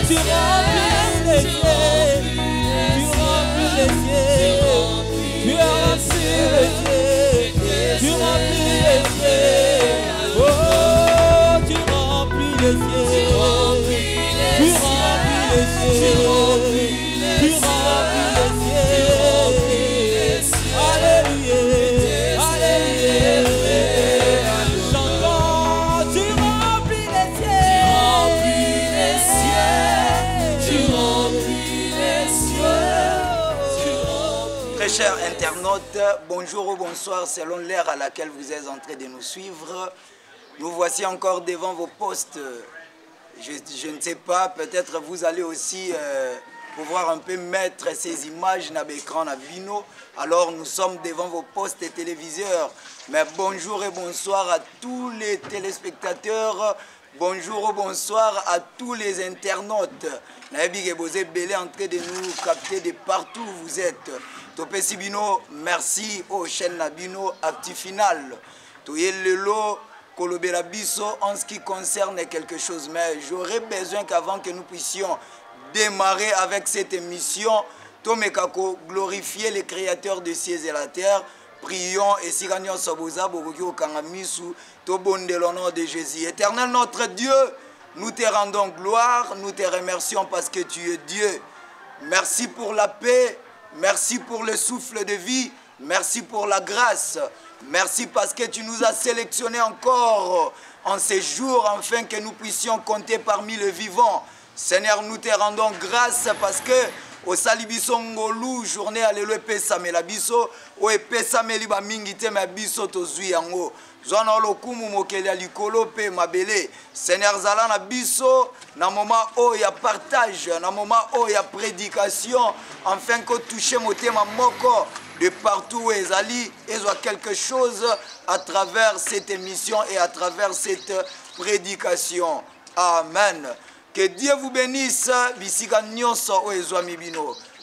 Tu remplis les cieux. Tu remplis les cieux. Tu remplis les cieux. Tu remplis les cieux. Oh, tu remplis les cieux. Tu remplis les cieux. Tu remplis les cieux. Alléluia. Alléluia. Chantons, tu remplis les cieux. Tu remplis les cieux. Très chers internautes, bonjour ou bonsoir selon l'heure à laquelle vous êtes en train de nous suivre. Nous voici encore devant vos postes. Je ne sais pas, peut-être vous allez aussi pouvoir un peu mettre ces images dans l'écran à Vino. Alors nous sommes devant vos postes et téléviseurs. Mais bonjour et bonsoir à tous les téléspectateurs. Bonjour ou bonsoir à tous les internautes. Vous êtes belé en train de nous capter de partout où vous êtes. Topé Sibino, merci aux chaînes Nabino Actifinal. Toye Lelo, Kolobela Biso en ce qui concerne quelque chose. Mais j'aurais besoin qu'avant que nous puissions démarrer avec cette émission, Tomekako, glorifier les créateurs de cieux et la terre. Prions et si gagnons Soboza, Boboki au Kangamisu, Tobonde le nom de Jésus. Éternel notre Dieu, nous te rendons gloire, nous te remercions parce que tu es Dieu. Merci pour la paix, merci pour le souffle de vie, merci pour la grâce. Merci parce que tu nous as sélectionnés encore en ces jours afin que nous puissions compter parmi les vivants. Seigneur, nous te rendons grâce parce que au salibiso ngolu journée alléluia pesamela biso o epesameli ba mingi te ma biso tozwi yango zwana lokumu mokeli alikolo pe mabele. Seigneur zala na biso na moment o ya partage, na moment o ya prédication afin que toucher motema moko de partout où ezali ezwa quelque chose à travers cette émission et à travers cette prédication. Amen. Que Dieu vous bénisse.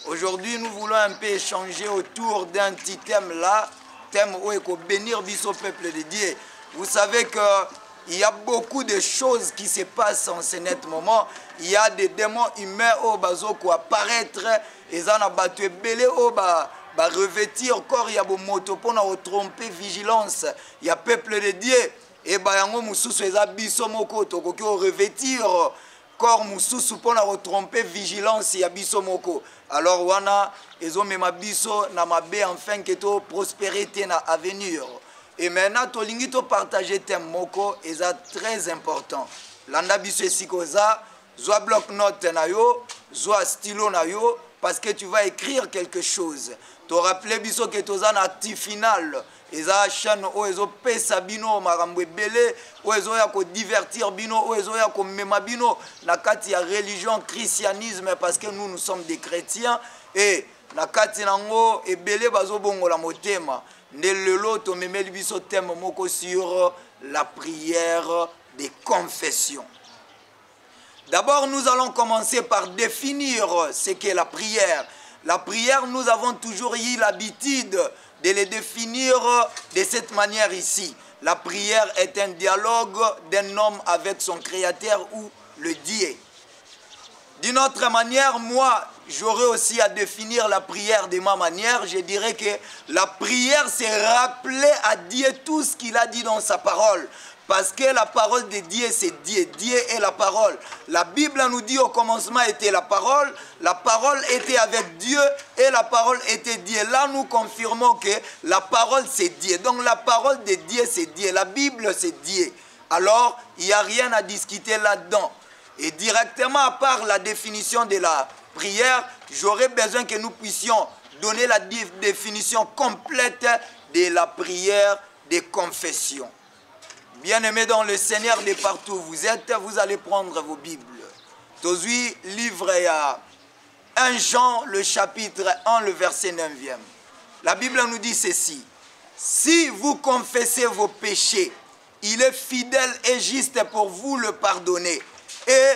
Aujourd'hui, nous voulons un peu échanger autour d'un petit thème là, thème où il faut bénir au peuple de Dieu. Vous savez qu'il y a beaucoup de choses qui se passent en ce net moment. Il y a des démons humains au bazo qui apparaître et ça n'a pas tué belé au bas. Revêtir corps, il y a des motos pour nous tromper vigilance. Il y a peuple de Dieu et bayango mususu eza biso moko tokoki revêtir corps mususu pour nous tromper vigilance ya biso moko. Alors wana ezomema biso na mabe enfin que to prospérité na avenir. Et maintenant tolingi to partager thème moko eza très important. Landa biso esikoza zwa bloc note na yo, zwa stylo na yo parce que tu vas écrire quelque chose. Tu rappelles biso que tu as un actif final. Eza chaîne o ezo pesa bino marambo ebele o ezo ya ko divertir bino o ezo ya ko mema bino na kati ya religion christianisme parce que nous sommes des chrétiens et na kati nango ebele bazo bongola motema nde lelo to memeli biso thème moko sur la prière des confessions. D'abord, nous allons commencer par définir ce qu'est la prière. La prière, nous avons toujours eu l'habitude de les définir de cette manière ici. La prière est un dialogue d'un homme avec son créateur ou le Dieu. D'une autre manière, moi, j'aurais aussi à définir la prière de ma manière. Je dirais que la prière, c'est rappeler à Dieu tout ce qu'il a dit dans sa parole. Parce que la parole de Dieu, c'est Dieu. Dieu est la parole. La Bible nous dit au commencement était la parole était avec Dieu et la parole était Dieu. Là, nous confirmons que la parole, c'est Dieu. Donc, la parole de Dieu, c'est Dieu. La Bible, c'est Dieu. Alors, il n'y a rien à discuter là-dedans. Et directement, à part la définition de la prière, j'aurais besoin que nous puissions donner la définition complète de la prière des confessions. Bien-aimés dans le Seigneur, de partout où vous êtes, vous allez prendre vos Bibles. Aujourd'hui, livre à 1 Jean, le chapitre 1, le verset 9e. La Bible nous dit ceci. Si vous confessez vos péchés, il est fidèle et juste pour vous le pardonner et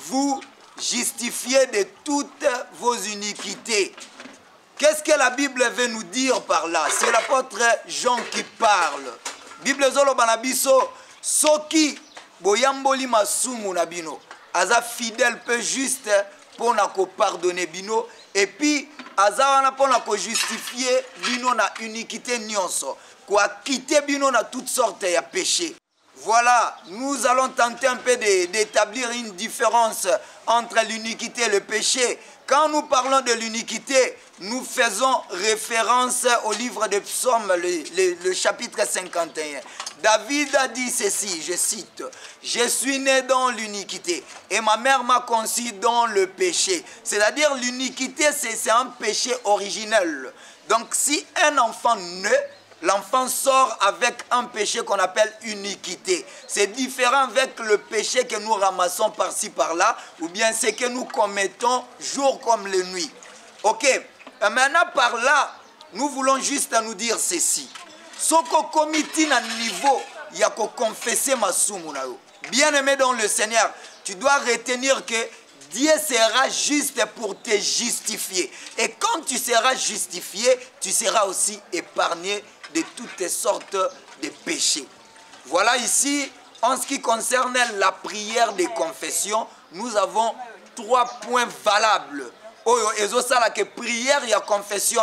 vous justifier de toutes vos iniquités. Qu'est-ce que la Bible veut nous dire par là? C'est l'apôtre Jean qui parle. Bible zolo banabiso soki boyamboli masumu na bino aza fidèle peut juste pour na ko pardonner bino et puis aza wana pour na ko justifier bino na uniquité nyonso quoi quitter bino na toutes sortes ya péché. Voilà, nous allons tenter un peu d'établir une différence entre l'iniquité et le péché. Quand nous parlons de l'iniquité, nous faisons référence au livre de Psaumes, le chapitre 51. David a dit ceci, je cite, « Je suis né dans l'iniquité et ma mère m'a conçu dans le péché. » C'est-à-dire l'iniquité, c'est un péché originel. Donc si un enfant naît, l'enfant sort avec un péché qu'on appelle iniquité. C'est différent avec le péché que nous ramassons par-ci, par-là, ou bien ce que nous commettons jour comme la nuit. Ok, et maintenant par là, nous voulons juste nous dire ceci. Ce qu'on commet à niveau, il y a qu'à confesser ma soumou. Bien-aimé dans le Seigneur, tu dois retenir que Dieu sera juste pour te justifier. Et quand tu seras justifié, tu seras aussi épargné de toutes sortes de péchés. Voilà ici, en ce qui concerne la prière des confessions, nous avons 3 points valables. Et ça, la prière et confession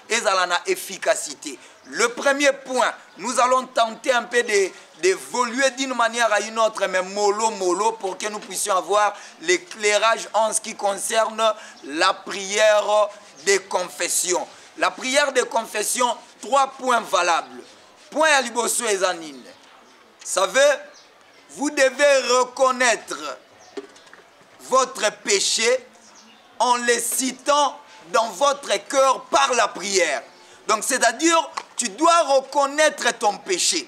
et la efficacité. Le premier point, nous allons tenter un peu d'évoluer d'une manière à une autre, mais mollo, pour que nous puissions avoir l'éclairage en ce qui concerne la prière des confessions. La prière des confessions, 3 points valables. Point à liboso et zanine. Savez, vous devez reconnaître votre péché en les citant dans votre cœur par la prière. Donc, c'est-à-dire, tu dois reconnaître ton péché.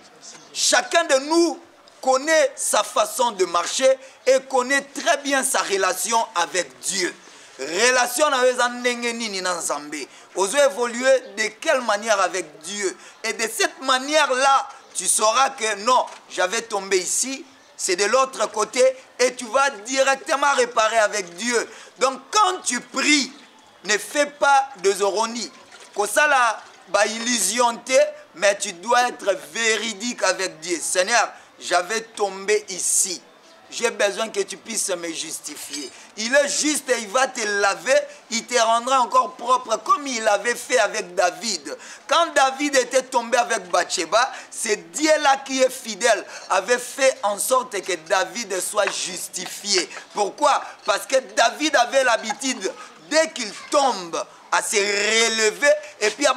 Chacun de nous connaît sa façon de marcher et connaît très bien sa relation avec Dieu. Relation avec Nzambe. Oser évoluer de quelle manière avec Dieu. Et de cette manière-là, tu sauras que non, j'avais tombé ici, c'est de l'autre côté, et tu vas directement réparer avec Dieu. Donc quand tu pries, ne fais pas de zoronie. Que ça là, illusion, mais tu dois être véridique avec Dieu. Seigneur, j'avais tombé ici. J'ai besoin que tu puisses me justifier. Il est juste et il va te laver, il te rendra encore propre comme il avait fait avec David. Quand David était tombé avec Bathsheba, c'est Dieu là qui est fidèle, avait fait en sorte que David soit justifié. Pourquoi? Parce que David avait l'habitude, dès qu'il tombe, à se relever et puis à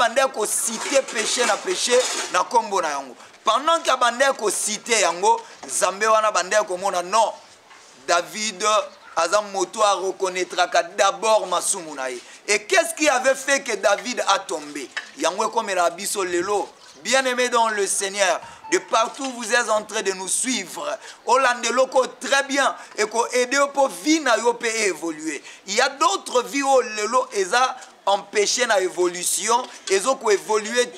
citer péché na péché na kombo na yango. Pendant qu'il a cité yango, Zambé wana bandé komona non. David Azam Moto a reconnaîtra d'abord masumu na ye. Et qu'est-ce qui avait fait que David a tombé? Yango comme la biso lelo. Bien-aimé dans le Seigneur, de partout vous êtes en train de nous suivre. Olandeloko très bien et ko aider pour vie na yo peut évoluer. Il y a d'autres vies au lelo eza empêcher la évolution, ils ont évolué,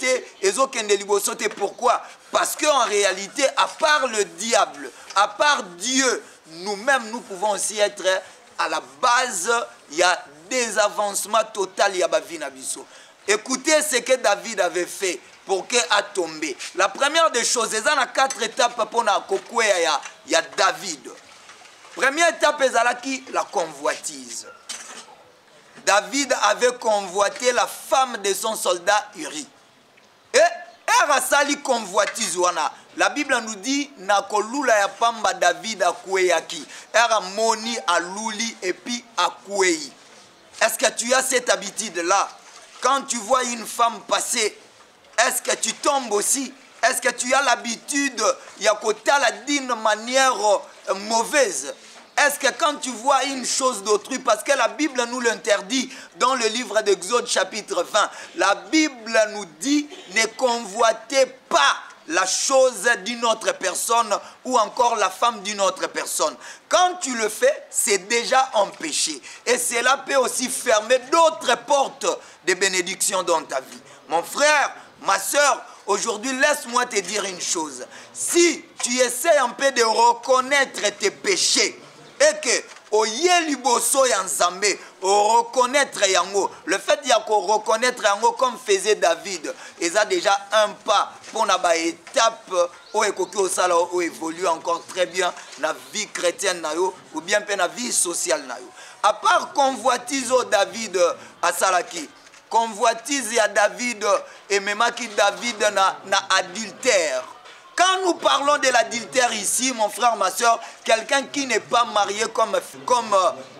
ils ont sauté. Pourquoi? Parce qu'en réalité, à part le diable, à part Dieu, nous-mêmes, nous pouvons aussi être à la base, il y a des avancements totaux, il y a Bavinabiso. Écoutez ce que David avait fait pour qu'il a tombé. La première des choses, il y a 4 étapes pour il y a David. Première étape, c'est la convoitise. David avait convoité la femme de son soldat Uri. Et Erasali convoitise wana. La Bible nous dit nakolula ya pamba David akweyaki. Era moni aluli et puis akwei. Est-ce que tu as cette habitude là? Quand tu vois une femme passer, est-ce que tu tombes aussi? Est-ce que tu as l'habitude ya kotala d'une manière mauvaise? Est-ce que quand tu vois une chose d'autrui, parce que la Bible nous l'interdit dans le livre d'Exode chapitre 20, la Bible nous dit ne convoitez pas la chose d'une autre personne ou encore la femme d'une autre personne. Quand tu le fais, c'est déjà un péché. Et cela peut aussi fermer d'autres portes de bénédiction dans ta vie. Mon frère, ma soeur, aujourd'hui, laisse-moi te dire une chose. Si tu essaies un peu de reconnaître tes péchés, et que oye liboso ya Nzambe reconnaître yango. Le fait de reconnaître yango comme faisait David, ils ont déjà un pas pour une étape où évolue encore très bien dans la vie chrétienne ou bien dans la vie sociale. À part convoitise David à Salaki, convoitise à David et même qui David na adultère. Quand nous parlons de l'adultère ici, mon frère, ma soeur, quelqu'un qui n'est pas marié comme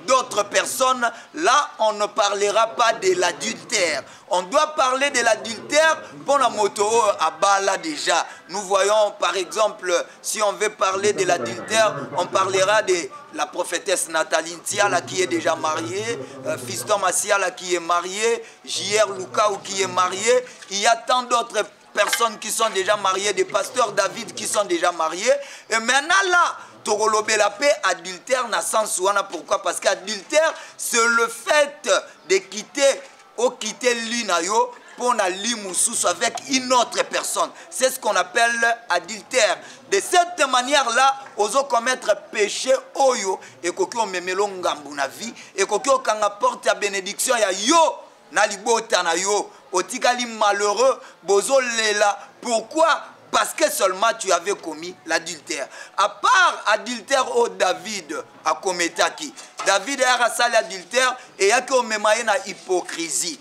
d'autres personnes, là, on ne parlera pas de l'adultère. On doit parler de l'adultère pour la moto à Bala déjà. Nous voyons, par exemple, si on veut parler de l'adultère, on parlera de la prophétesse Nathalie Ntiala qui est déjà mariée, Fiston Massiala qui est marié, J.R. Lukaou qui est marié. Il y a tant d'autres personnes qui sont déjà mariées, des pasteurs David qui sont déjà mariés. Et maintenant là, Togolobe la paix, adultère n'a sens ouana. Pourquoi? Parce qu'adultère, c'est le fait de quitter l'inayo pour n'aller moussous avec une autre personne. C'est ce qu'on appelle adultère. De cette manière-là, oso commettre péché oyo et kokyo memelo ngambu na vie et kokyo kanga porte à bénédiction ya yo na libota na yo. Otikali malheureux, bozo lela. Pourquoi? Parce que seulement tu avais commis l'adultère. À part adultère au David a commetaki. David a rasali adultère et y a que memaye na hypocrisie.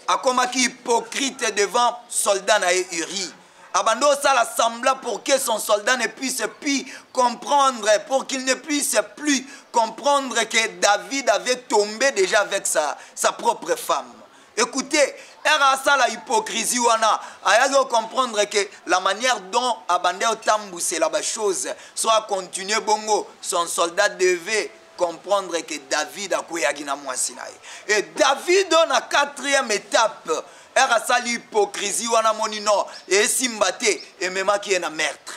A komaki hypocrite devant soldat na Uri. Abando ça l'assembla pour que son soldat ne puisse plus comprendre, pour qu'il ne puisse plus comprendre que David avait tombé déjà avec sa propre femme. Écoutez, ça la hypocrisie wana ayako comprendre que la manière dont abandé au tambou c'est la chose soit continuer bongo son soldat devait comprendre que David a koyaki na mwasi na ye. Et David na quatrième étape ça l'hypocrisie wana monino et simbate et mema qui est na meurtre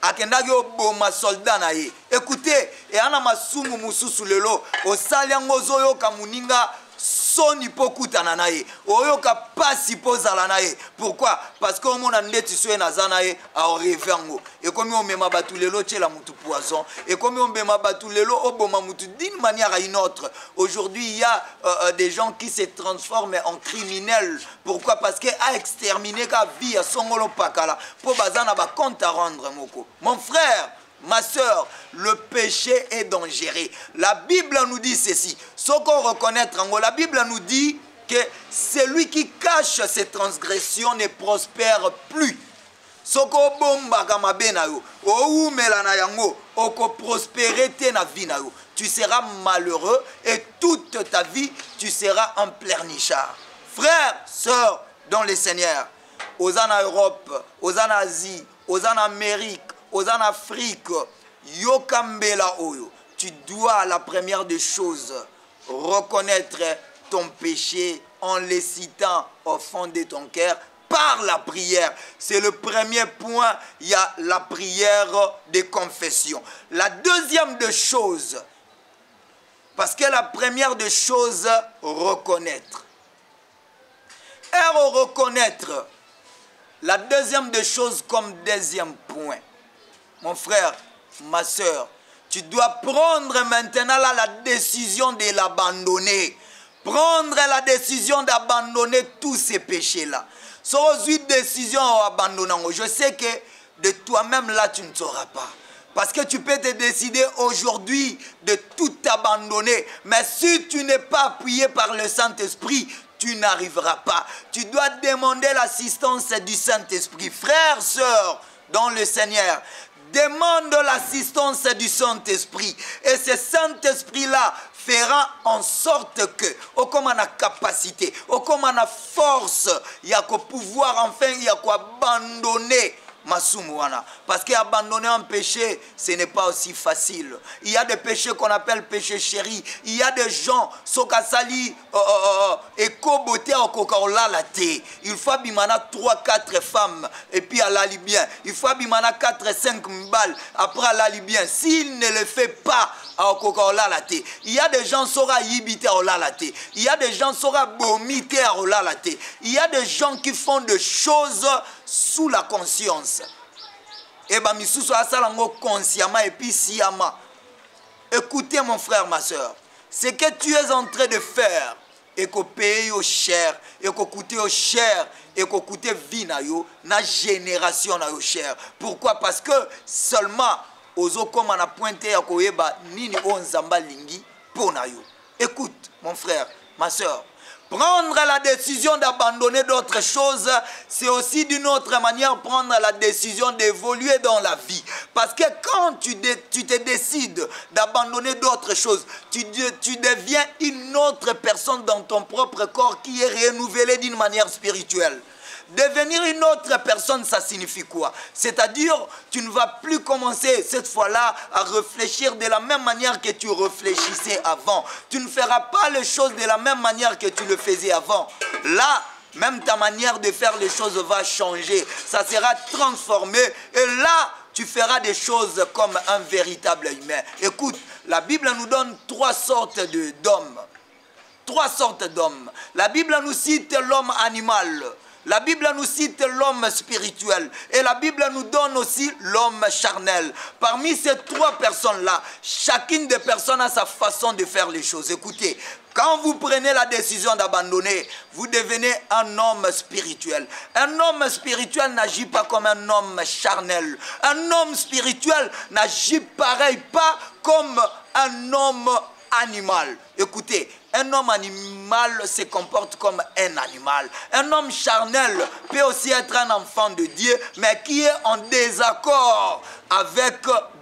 akendaki oboma soldat na ye. Écoutez, et ana masumu mususu lelo osaliango zoyoka muninga soni pokutana na ye oyoka pasi pozala na ye. Pourquoi? Parce que omona ndeti soye naza na ye aorevango ekomi omema batu lelo tiela mutu poison ekomi omema batu lelo oboma mutu d'une manière à une autre. Aujourd'hui il y a des gens qui se transforment en criminels. Pourquoi? Parce que a exterminé ka vie ya songolo pakala po bazana ba compte à rendre moko. Mon frère, ma soeur, le péché est dangereux. La Bible nous dit ceci. Ce qu'on reconnaît, la Bible nous dit que celui qui cache ses transgressions ne prospère plus. Ce qu'on bomba kama benayo, ou melana yango, oko prospérité na vie na yo. Tu seras malheureux et toute ta vie tu seras en pleurnichard. Frères, sœurs, dans le Seigneur, aux en Europe, aux en Asie, aux en Amérique, aux en Afrique, yokambela oyo, tu dois la première des choses reconnaître ton péché en le citant au fond de ton cœur par la prière. C'est le premier point, il y a la prière de confession. La deuxième des choses, parce que la première des choses, reconnaître. Et reconnaître, la deuxième des choses comme deuxième point. Mon frère, ma soeur, tu dois prendre maintenant là, la décision de l'abandonner. Prendre la décision d'abandonner tous ces péchés-là. Sans une décision d'abandonner, je sais que de toi-même là, tu ne sauras pas. Parce que tu peux te décider aujourd'hui de tout abandonner. Mais si tu n'es pas appuyé par le Saint-Esprit, tu n'arriveras pas. Tu dois demander l'assistance du Saint-Esprit. Frères, sœurs, dans le Seigneur, demande l'assistance du Saint-Esprit. Et ce Saint-Esprit-là fera en sorte que, comme on a capacité, comme on a force, il y a qu'au pouvoir, enfin, il y a qu'à abandonner. Parce qu'abandonner un péché, ce n'est pas aussi facile. Il y a des péchés qu'on appelle péchés chéris. Il y a des gens, Sokasali, Eko-boté, il faut bimana 3-4 femmes, et puis à la bien. Il faut bimana 4-5 balles, après à la bien. S'il ne le fait pas, il y a des gens qui sera yibité à olalate. Il y a des gens qui sera bomité à olalate. Il y a des gens qui font des choses sous la conscience. Et bien, misusu asalango consciemment et puis sciemment. Écoutez mon frère, ma soeur. ce que tu es en train de faire, et qu'on paye au cher, et qu'on coûte au cher, et qu'on coûte vie na yo, na génération na yo cher. Pourquoi? Parce que seulement, ozo comme on a pointé à koyeba, nini onzamba lingi, pour na yo. Écoute, mon frère, ma soeur, prendre la décision d'abandonner d'autres choses, c'est aussi d'une autre manière prendre la décision d'évoluer dans la vie. Parce que quand tu te décides d'abandonner d'autres choses, tu deviens une autre personne dans ton propre corps qui est renouvelée d'une manière spirituelle. Devenir une autre personne, ça signifie quoi? C'est-à-dire, tu ne vas plus commencer cette fois-là à réfléchir de la même manière que tu réfléchissais avant. Tu ne feras pas les choses de la même manière que tu le faisais avant. Là, même ta manière de faire les choses va changer. Ça sera transformé. Et là, tu feras des choses comme un véritable humain. Écoute, la Bible nous donne 3 sortes d'hommes. 3 sortes d'hommes. La Bible nous cite l'homme animal. La Bible nous cite l'homme spirituel et la Bible nous donne aussi l'homme charnel. Parmi ces 3 personnes-là, chacune des personnes a sa façon de faire les choses. Écoutez, quand vous prenez la décision d'abandonner, vous devenez un homme spirituel. Un homme spirituel n'agit pas comme un homme charnel. Un homme spirituel n'agit pareil pas comme un homme animal. Écoutez, un homme animal se comporte comme un animal. Un homme charnel peut aussi être un enfant de Dieu, mais qui est en désaccord avec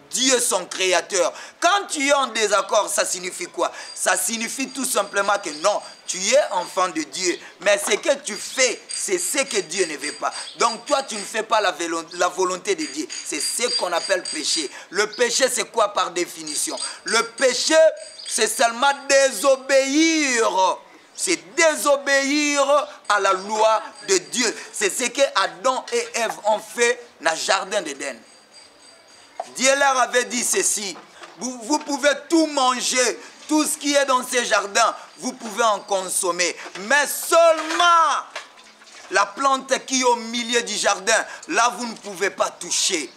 Dieu son créateur. Quand tu es en désaccord, ça signifie quoi? Ça signifie tout simplement que non, tu es enfant de Dieu, mais ce que tu fais, c'est ce que Dieu ne veut pas. Donc toi, tu ne fais pas la volonté de Dieu. C'est ce qu'on appelle péché. Le péché, c'est quoi par définition? Le péché, c'est seulement désobéir. C'est désobéir à la loi de Dieu. C'est ce que Adam et Ève ont fait dans le jardin d'Éden. Dieu leur avait dit ceci: vous pouvez tout manger, tout ce qui est dans ces jardins, vous pouvez en consommer. Mais seulement la plante qui est au milieu du jardin, là vous ne pouvez pas toucher.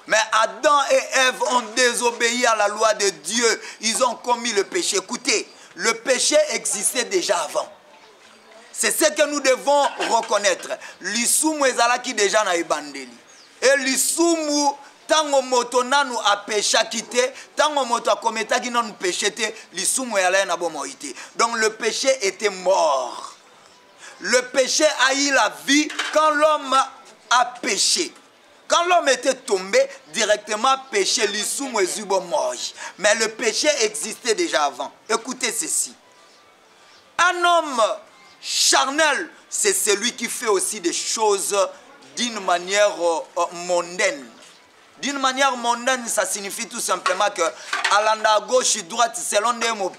Mais Adam et Ève ont désobéi à la loi de Dieu. Ils ont commis le péché. Écoutez, le péché existait déjà avant. C'est ce que nous devons reconnaître. L'isumu ezalaki déjà na ebandeli. Et l'isumu tango moto nanu a péché quitté, tango moto a kometaki non péché te, l'isumu yala na bomoité. Donc le péché était mort. Le péché a eu la vie quand l'homme a péché. Quand l'homme était tombé, directement péché, l'isumu ezubo mort. Mais le péché existait déjà avant. Écoutez ceci. Un homme charnel, c'est celui qui fait aussi des choses d'une manière mondaine. D'une manière mondaine, ça signifie tout simplement que à gauche et droite, selon des mots,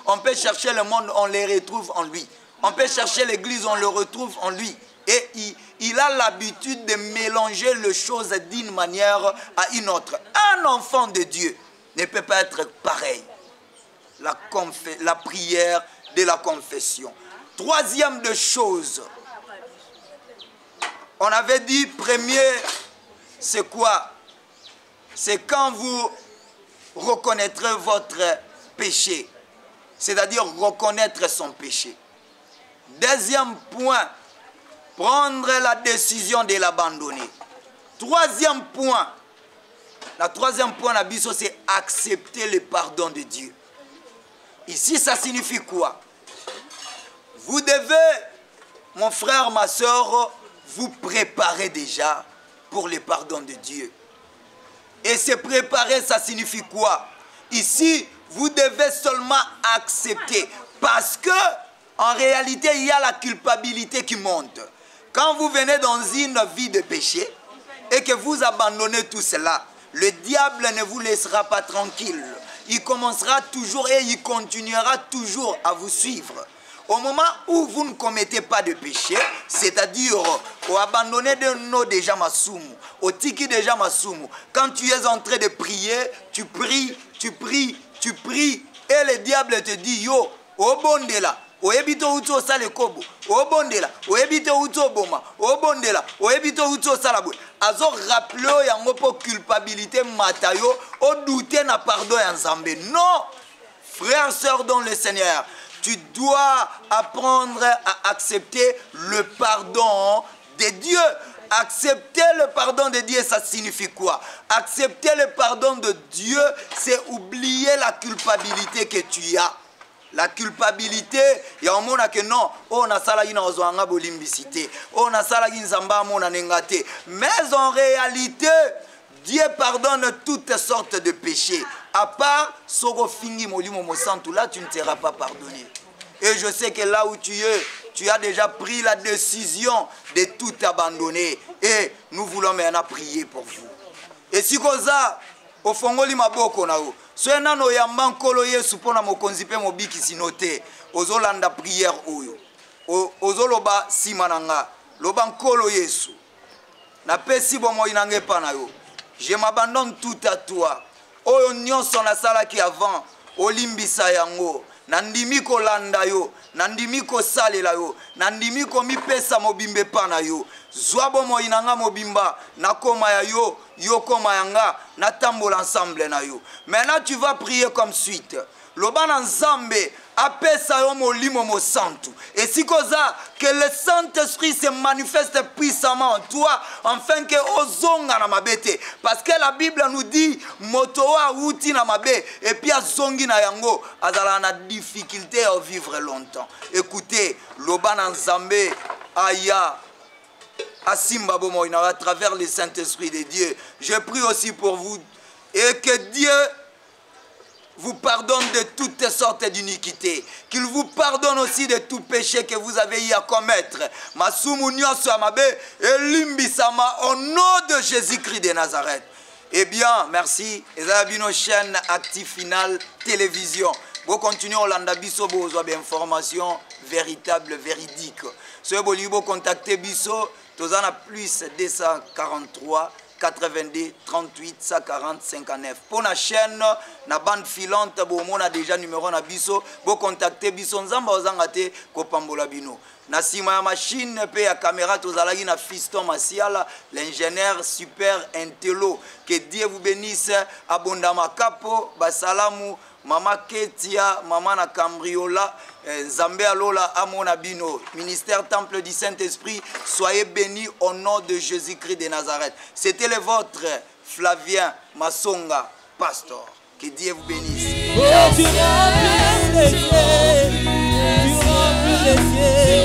on peut chercher le monde, on les retrouve en lui. On peut chercher l'église, on le retrouve en lui. Et il a l'habitude de mélanger les choses d'une manière à une autre. Un enfant de Dieu ne peut pas être pareil. La prière de la confession. Troisième de choses. On avait dit, premier, c'est quoi? C'est quand vous reconnaîtrez votre péché. C'est-à-dire reconnaître son péché. Deuxième point, prendre la décision de l'abandonner. Troisième point, la troisième point, c'est accepter le pardon de Dieu. Ici, ça signifie quoi? Vous devez, mon frère, ma soeur, vous préparer déjà pour le pardon de Dieu. Et se préparer, ça signifie quoi? Ici, vous devez seulement accepter. Parce que, en réalité, il y a la culpabilité qui monte. Quand vous venez dans une vie de péché et que vous abandonnez tout cela, le diable ne vous laissera pas tranquille. Il commencera toujours et il continuera toujours à vous suivre. Au moment où vous ne commettez pas de péché, c'est-à-dire au abandonner de nos déjà masumu, au tiki déjà masumu, quand tu es en train de prier, tu pries, et le diable te dit, yo, au bondela, au ebito uto sale kobo, au bondela, au ebito uto boma, au bondela, au ebito uto salabou. Azo rappelé yango pour culpabilité matayo, au douter na pardon en Zambé. Non! Frères, sœurs dans le Seigneur, tu dois apprendre à accepter le pardon de Dieu. Accepter le pardon de Dieu, ça signifie quoi? Accepter le pardon de Dieu, c'est oublier la culpabilité que tu as. La culpabilité, il y a un monde que non, on a salagi na ozwanga bolimbisité, on a salagi nzamba mona nengate. Mais en réalité, Dieu pardonne toutes sortes de péchés. À part soko fingi molimo mosantu, là tu ne seras pas pardonné. Et je sais que là où tu es, tu as déjà pris la décision de tout abandonner. Et nous voulons maintenant prier pour vous. Et si koza ofongoli maboko na o, so nano yamba nkolo Yesu pona mokonzi pe mobiki sinote, ozolanda prière oyo. Ozoloba simananga, loba nkolo Yesu. Na pesi bomo inange pa na yo. Je m'abandonne tout à toi. Oyo nyonso na sala ki avant, olimbisa yango. Nandimi ko landa yo, nandimi ko salela yo, nandimi ko mipesa mobimbe pana yo. Zwabo mo inanga mobimba, nakoma ya yo, yo koma yanga, natambola ensemble na yo. Maintenant tu vas prier comme suite. Lobana nzambe apesa yo molimo mo santu. Et si koza que le Saint-Esprit se manifeste puissamment en toi afin que ozonga na mabete, parce que la Bible nous dit motoa uti na mabe et puis azongi na yango azala na difficulté à vivre longtemps. Écoutez, lobana nzambe aya asimba bomoina à travers le Saint-Esprit de Dieu. Je prie aussi pour vous et que Dieu vous pardonne de toutes sortes d'iniquités, qu'il vous pardonne aussi de tout péché que vous avez eu à commettre. Masumu nyonso amabe elimbisama au nom de Jésus-Christ de Nazareth. Eh bien, merci. Ezabino chaîne Active Final Télévision. Vous continuez au landa biso bo zo information véritable véridique. Ce bolibo contacter biso tozana plus 243 82 38 140 59. Pour la chaîne, na bande filante, on a déjà numéro na biso, bo contacter biso nzamba ozangate ko pambola bino. Na sima ya machine pe ya caméra tozalaki na Fiston Masiala, l'ingénieur super intello. Que Dieu vous bénisse. Abondama Kapo, basalamu Mama Ketia, Mama na Cambriola, Zambé Alola Amona Bino, ministère Temple du Saint-Esprit, soyez bénis au nom de Jésus-Christ de Nazareth. C'était le vôtre, Flavien Masonga, pasteur. Que Dieu vous bénisse. Oh, tu remplis les cieux, tu remplis les cieux.